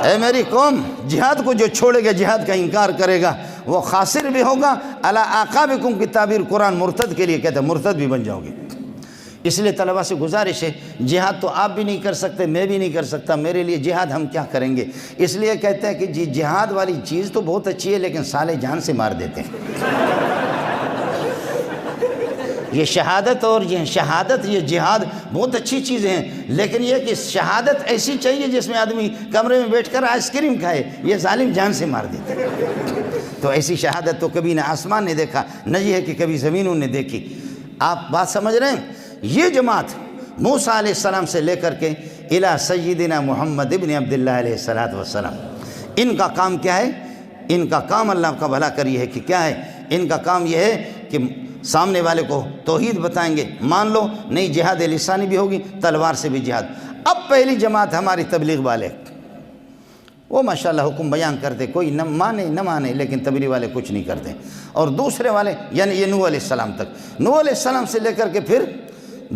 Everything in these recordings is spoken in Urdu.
اے میری قوم، جہاد کو جو چھوڑے گا، جہاد کا انکار کرے گا، وہ خاسر بھی ہوگا۔ علی اعقابکم کی تعبیر قرآن مرتد کے لیے کہتا ہے، مرتد بھی بن جاؤ گے۔ اس لیے طلبہ سے گزارش ہے، جہاد تو آپ بھی نہیں کر سکتے، میں بھی نہیں کر سکتا، میرے لیے جہاد ہم کیا کریں گے؟ اس لیے کہتے ہیں کہ جی جہاد والی چیز تو بہت اچھی ہے، لیکن سالے جان سے مار دیتے ہیں۔ یہ شہادت اور یہ جہاد بہت اچھی چیزیں ہیں، لیکن یہ کہ شہادت ایسی چاہیے جس میں آدمی کمرے میں بیٹھ کر آئس کریم کھائے، یہ ظالم جان سے مار دیتے ہیں۔ تو ایسی شہادت تو کبھی نہ آسمان نے دیکھا، نہ یہ ہے کہ کبھی زمینوں نے دیکھی۔ آپ بات سمجھ رہے ہیں؟ یہ جماعت موسیٰ علیہ السلام سے لے کر کے الی سیدنا محمد ابن عبداللہ علیہ السلام، ان کا کام کیا ہے؟ ان کا کام اللہ کا بھلا کر یہ ہے کہ کیا ہے؟ ان کا کام یہ ہے کہ سامنے والے کو توحید بتائیں گے، مان لو، نہیں جہاد لسانی بھی ہوگی، تلوار سے بھی جہاد۔ اب پہلی جماعت ہماری تبلیغ والے، وہ ماشاءاللہ حکم بیان کرتے، کوئی نہ مانے لیکن تبلیغ والے کچھ نہیں کرتے۔ اور دوسرے والے یعنی یہ نوح علیہ السلام تک، نوح علیہ السلام سے لے کر کے پھر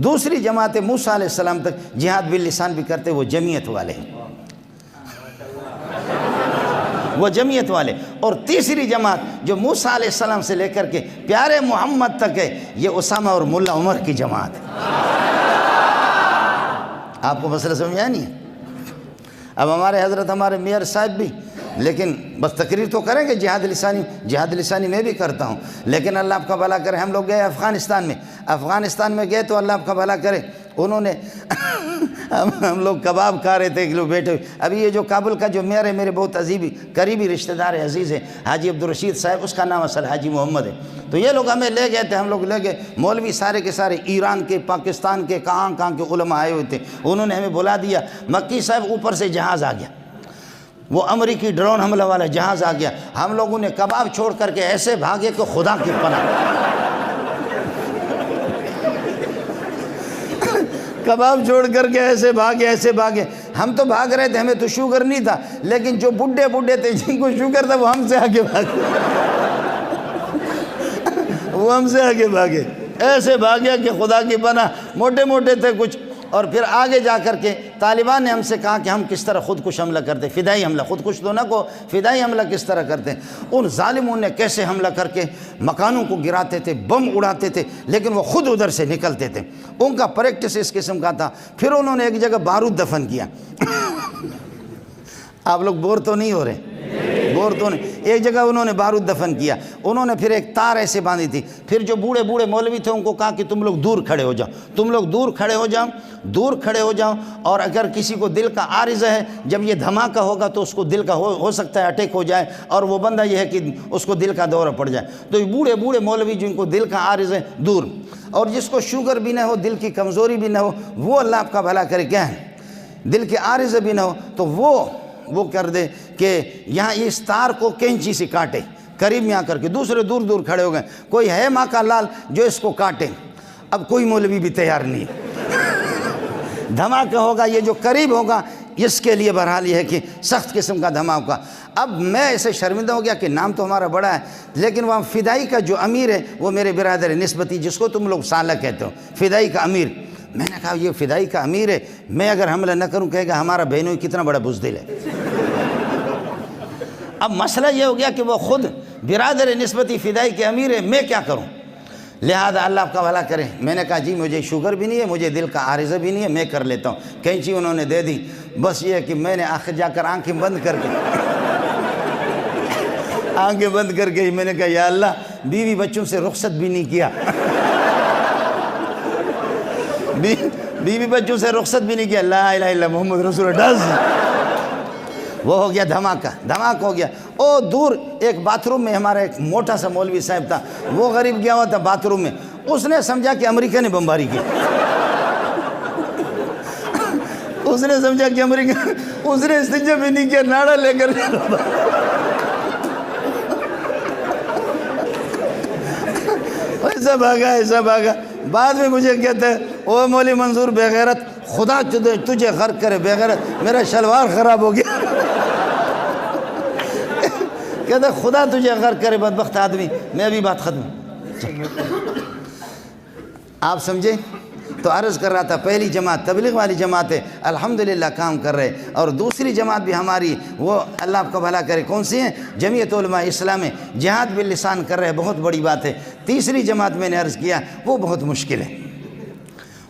دوسری جماعت موسیٰ علیہ السلام تک جہاد باللسان بھی کرتے، وہ جمعیت والے ہیں، وہ جمعیت والے۔ اور تیسری جماعت جو موسیٰ علیہ السلام سے لے کر کے پیارے محمد تک ہے، یہ اسامہ اور ملا عمر کی جماعت ہے۔ آپ کو مسئلہ سمجھ آیا نہیں ہے؟ اب ہمارے حضرت ہمارے میئر صاحب بھی، لیکن بس تقریر تو کریں گے جہاد لسانی میں بھی کرتا ہوں، لیکن اللہ آپ کا بھلا کرے۔ ہم لوگ گئے افغانستان میں گئے تو اللہ آپ کا بھلا کرے، انہوں نے ہم لوگ کباب کھا رہے تھے، لوگ بیٹھے ہوئے۔ ابھی یہ جو کابل کا جو میئر ہے، میرے بہت قریبی رشتہ دار ہے، عزیز ہے، حاجی عبدالرشید صاحب، اس کا نام اصل حاجی محمد ہے۔ تو یہ لوگ ہمیں لے گئے تھے، ہم لوگ لے گئے، مولوی سارے کے سارے ایران کے، پاکستان کے، کہاں کے علماء آئے ہوئے تھے، انہوں نے ہمیں بلا دیا۔ مکی صاحب اوپر سے جہاز آ گیا، وہ امریکی ڈرون حملہ والا جہاز آ گیا، ہم لوگوں نے کباب چھوڑ کر کے ایسے بھاگے کہ خدا کی پناہ، کباب چھوڑ کر کے ایسے بھاگے۔ ہم تو بھاگ رہے تھے، ہمیں تو شوگر نہیں تھا، لیکن جو بڈھے تھے جن کو شوگر تھا وہ ہم سے آگے بھاگے، ایسے بھاگے کہ خدا کی پناہ، موٹے تھے کچھ۔ اور پھر آگے جا کر کے طالبان نے ہم سے کہا کہ ہم کس طرح خودکش حملہ کرتے، فدائی حملہ، خودکش تو نہ کو، فدائی حملہ کس طرح کرتے ہیں۔ ان ظالموں نے کیسے حملہ کر کے مکانوں کو گراتے تھے، بم اڑاتے تھے، لیکن وہ خود ادھر سے نکلتے تھے۔ ان کا پریکٹس اس قسم کا تھا۔ پھر انہوں نے ایک جگہ بارود دفن کیا۔ آپ لوگ بور تو نہیں ہو رہے؟ بور تو نہیں۔ ایک جگہ انہوں نے بارود دفن کیا، انہوں نے پھر ایک تار ایسے باندھی تھی، پھر جو بوڑھے مولوی تھے ان کو کہا کہ تم لوگ دور کھڑے ہو جاؤ، اور اگر کسی کو دل کا عارضہ ہے، جب یہ دھماکہ ہوگا تو اس کو دل کا ہو سکتا ہے اٹیک ہو جائے، اور وہ بندہ یہ ہے کہ اس کو دل کا دورہ پڑ جائے۔ تو یہ بوڑھے مولوی جن کو دل کا عارض ہے دور، اور جس کو شوگر بھی نہ ہو، دل کی کمزوری بھی نہ ہو، وہ اللہ آپ کا بھلا کرے، کیا ہے دل کے عارض بھی نہ ہو، تو وہ کر دے کہ یہاں اس تار کو کینچی سے کاٹے، قریب میں آ کر کے۔ دوسرے دور کھڑے ہو گئے، کوئی ہے ماں کا لال جو اس کو کاٹے؟ اب کوئی مولوی بھی تیار نہیں۔ دھماکہ ہوگا، یہ جو قریب ہوگا اس کے لیے بہرحال یہ ہے کہ سخت قسم کا دھماکہ۔ اب میں ایسے شرمندہ ہو گیا کہ نام تو ہمارا بڑا ہے، لیکن وہاں فدائی کا جو امیر ہے وہ میرے برادر نسبتی، جس کو تم لوگ سالہ کہتے ہو، فدائی کا امیر۔ میں نے کہا یہ فدائی کا امیر ہے، میں اگر حملہ نہ کروں کہے گا ہمارا بہنوئی کتنا بڑا بزدل ہے۔ اب مسئلہ یہ ہو گیا کہ وہ خود برادر نسبتی فدائی کے امیر ہے، میں کیا کروں؟ لہذا اللہ آپ کا بھلا کرے، میں نے کہا جی مجھے شوگر بھی نہیں ہے، مجھے دل کا عارضہ بھی نہیں ہے، میں کر لیتا ہوں۔ کینچی انہوں نے دے دی، بس یہ ہے کہ میں نے آخر جا کر آنکھیں بند کر کے میں نے کہا یا اللہ، بیوی بچوں سے رخصت بھی نہیں کیا، بیوی بچوں سے رخصت بھی نہیں کیا، لا الہ الا محمد رسول اللہ۔ وہ ہو گیا دھماکہ ہو گیا۔ او دور ایک باتھ روم میں ہمارا ایک موٹا سا مولوی صاحب تھا، وہ غریب گیا ہوا تھا باتھ روم میں، اس نے سمجھا کہ امریکہ نے بمباری کی، اس نے سمجھا کہ امریکہ، اس نے استنجا بھی نہیں کیا، ناڑا لے کر ایسا بھاگا۔ بعد میں مجھے کہتا ہے او مولوی منظور بے غیرت، خدا تجھے غرق کرے بے غیرت، میرا شلوار خراب ہو گیا۔ کہتا ہے خدا تجھے غرق کرے بدبخت آدمی۔ میں ابھی بات ختم۔ آپ سمجھے تو عرض کر رہا تھا پہلی جماعت تبلیغ والی جماعت ہے، الحمدللہ کام کر رہے، اور دوسری جماعت بھی ہماری وہ اللہ آپ کا بھلا کرے کون سی ہیں، جمعیت علماء اسلام، جہاد باللسان کر رہے، بہت بڑی بات ہے۔ تیسری جماعت میں نے عرض کیا وہ بہت مشکل ہے،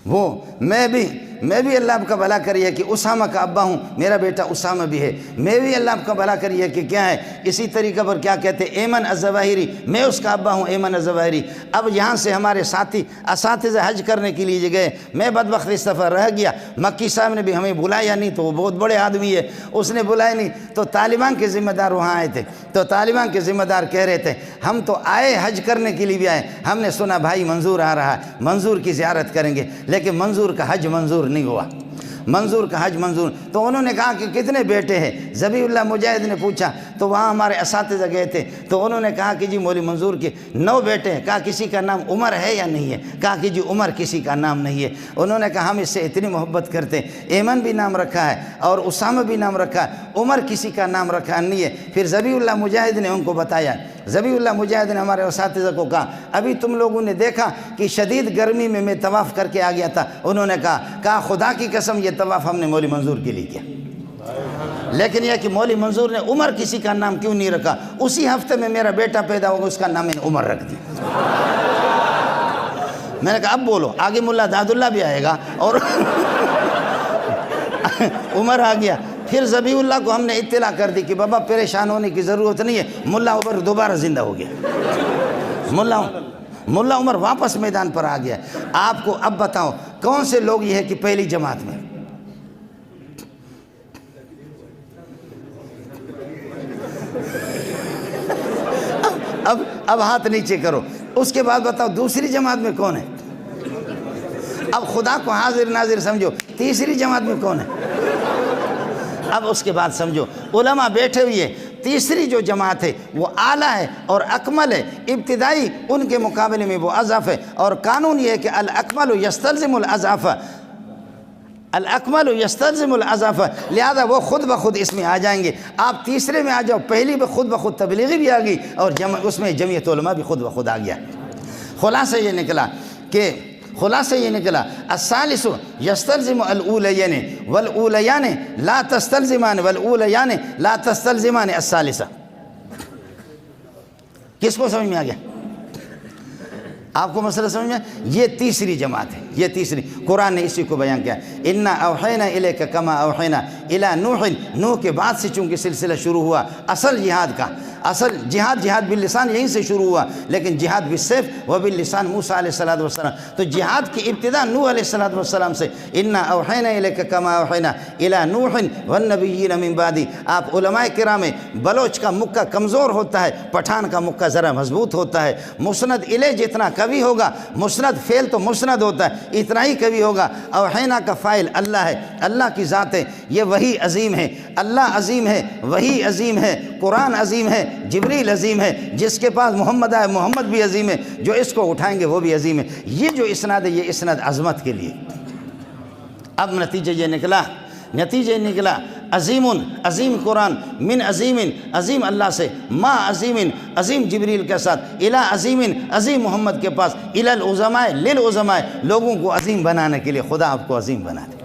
وہ میں بھی اللہ آپ کا بھلا کریے کہ اسامہ کا ابا ہوں، میرا بیٹا اسامہ بھی ہے، میں بھی اللہ آپ کا بھلا کریے کہ کیا ہے اسی طریقہ پر کیا کہتے ہیں ایمن الظواہری، میں اس کا ابا ہوں ایمن الظواہری۔ اب یہاں سے ہمارے ساتھی اساتذہ حج کرنے کے لیے گئے، میں بدبخت اس دفعہ رہ گیا، مکی صاحب نے بھی ہمیں بلایا نہیں، تو وہ بہت بڑے آدمی ہے، اس نے بلایا نہیں، تو طالبان کے ذمہ دار وہاں آئے تھے، تو طالبان کے ذمہ دار کہہ رہے تھے ہم تو آئے حج کرنے کے لیے بھی آئے، ہم نے سنا بھائی منظور آ رہا ہے، منظور کی زیارت کریں گے، لیکن منظور کا حج منظور نہیں ہوا، منظور کا حج منظور۔ تو انہوں نے کہا کہ کتنے بیٹے ہیں، ذبیح اللہ مجاہد نے پوچھا، تو وہاں ہمارے اساتذہ گئے تھے، تو انہوں نے کہا کہ جی مولوی منظور کے 9 بیٹے ہیں، کہا کسی کا نام عمر ہے یا نہیں ہے، کہا کہ جی عمر کسی کا نام نہیں ہے۔ انہوں نے کہا ہم اس سے اتنی محبت کرتے ہیں، ایمن بھی نام رکھا ہے اور اسامہ بھی نام رکھا ہے، عمر کسی کا نام رکھا نہیں ہے۔ پھر ذبیح اللہ مجاہد نے ان کو بتایا، ذبیح اللہ مجاہد نے ہمارے اساتذہ کو کہا ابھی تم لوگوں نے دیکھا کہ شدید گرمی میں طواف کر کے آ گیا تھا، انہوں نے کہا خدا کی قسم یہ طواف ہم نے مولوی منظور کے لیے کیا، لیکن یہ کہ مولوی منظور نے عمر کسی کا نام کیوں نہیں رکھا، اسی ہفتے میں میرا بیٹا پیدا ہوگا اس کا نام میں نے عمر رکھ دیا۔ میں نے کہا اب بولو، آگے ملا داد اللہ بھی آئے گا اور عمر آ گیا۔ پھر ذبیح اللہ کو ہم نے اطلاع کر دی کہ بابا پریشان ہونے کی ضرورت نہیں ہے، ملا عمر دوبارہ زندہ ہو گیا، ملا عمر واپس میدان پر آ گیا۔ آپ کو اب بتاؤ کون سے لوگ یہ ہے کہ پہلی جماعت میں، اب ہاتھ نیچے کرو، اس کے بعد بتاؤ دوسری جماعت میں کون ہے، اب خدا کو حاضر ناظر سمجھو، تیسری جماعت میں کون ہے، اب اس کے بعد سمجھو علماء بیٹھے ہوئے، تیسری جو جماعت ہے وہ اعلیٰ ہے اور اکمل ہے، ابتدائی ان کے مقابلے میں وہ اضعف ہے، اور قانون یہ ہے کہ الاکمل یستلزم الاضعف، الاکمل یستلزم الاضعف، لہذا وہ خود بخود اس میں آ جائیں گے۔ آپ تیسرے میں آ جاؤ، پہلی میں خود بخود تبلیغی بھی آ گئی اور اس میں جمعیت علماء بھی خود بخود آ گیا۔ خلاصہ یہ نکلا الثالث یستلزم الاولیین والاولیان لا تستلزمان والاولیان لا تستلزمان الثالثہ۔ کس کو سمجھ میں آ گیا؟ آپ کو مسئلہ سمجھ میں؟ یہ تیسری جماعت ہے، یہ تیسری، قرآن نے اسی کو بیان کیا، انا اوحینا الیک کما اوحینا الی نوح، نوح کے بعد سے چونکہ سلسلہ شروع ہوا، اصل جہاد کا، اصل جہاد باللسان یہیں سے شروع ہوا، لیکن جہاد بالسیف و باللسان موسیٰ علیہ السلام، تو جہاد کی ابتدا نوح علیہ السلام سے، انا اوحینا الیک کما اوحینا الی نوح والنبیین من بعدی۔ آپ علماء کرام، بلوچ کا مکہ کمزور ہوتا ہے، پٹھان کا مکہ ذرا مضبوط ہوتا ہے، مسند الیہ جتنا کبھی ہوگا، مسند فعل تو مسند ہوتا ہے، اتنا ہی کبھی ہوگا۔ اوحینا کا فاعل اللہ ہے، اللہ کی ذات ہے، یہ وحی عظیم ہے، اللہ عظیم ہے، وحی عظیم ہے، قرآن عظیم ہے، جبریل عظیم ہے، جس کے پاس محمد آئے محمد بھی عظیم ہے، جو اس کو اٹھائیں گے وہ بھی عظیم ہے۔ یہ جو اسناد ہے یہ اسناد عظمت کے لیے۔ اب نتیجہ یہ نکلا عظیم، عظیم قرآن، من عظیم، عظیم اللہ سے، ما عظیم، عظیم جبریل کے ساتھ، الی عظیم، عظیم محمد کے پاس، الی العظماء، للعظماء، لوگوں کو عظیم بنانے کے لیے، خدا آپ کو عظیم بنا دے۔